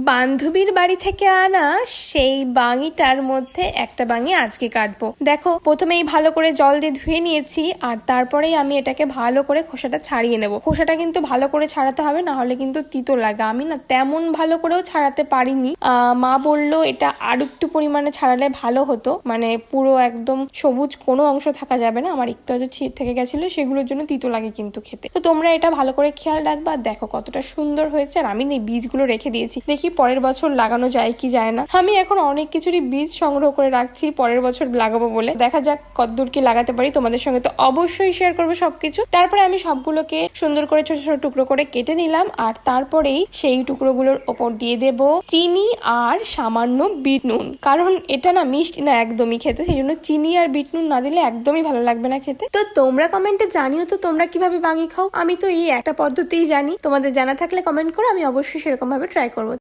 বান্ধবীর বাড়ি থেকে আনা সেই বাঙিটার মধ্যে একটা বাঙি আজকে কাটবো। দেখো, প্রথমেই ভালো করে জল দিয়ে ধুয়ে নিয়েছি, আর তারপরেই আমি এটাকে ভালো করে খোসাটা ছাড়িয়ে নেব। খোসাটা কিন্তু ভালো করে ছাড়াতে হবে, না হলে কিন্তু তিতো লাগে। আমি না তেমন ভালো করেও ছাড়াতে পারিনি। মা বললো এটা আরো একটু পরিমাণে ছাড়ালে ভালো হতো, মানে পুরো একদম সবুজ কোনো অংশ থাকা যাবে না। আমার একটু হয়তো ছিট থেকে গেছিল, সেগুলোর জন্য তিতো লাগে কিন্তু খেতে। তো তোমরা এটা ভালো করে খেয়াল রাখবা। দেখো কতটা সুন্দর হয়েছে। আর আমি এই বীজগুলো রেখে দিয়েছি, দেখি পরের বছর লাগানো যায় কি যায় না। আমি এখন অনেক কিছুরই বীজ সংগ্রহ করে রাখছি পরের বছর লাগাবো বলে। দেখা যাক কতদূর কি লাগাতে পারি। তোমাদের সঙ্গে তো অবশ্যই শেয়ার করবো সবকিছু। তারপরে আমি সবগুলোকে সুন্দর করে ছোট ছোট টুকরো করে কেটে নিলাম, আর তারপরেই সেই টুকরোগুলোর ওপর দিয়ে দেব চিনি আর সামান্য বিট নুন। কারণ এটা না মিষ্টি না একদমই খেতে, সেই জন্য চিনি আর বিট নুন না দিলে একদমই ভালো লাগবে না খেতে। তো তোমরা কমেন্টে জানিও তো তোমরা কিভাবে বাঙি খাও। আমি তো এই একটা পদ্ধতিই জানি, তোমাদের জানা থাকলে কমেন্ট করো, আমি অবশ্যই সেরকম ভাবে ট্রাই করবো।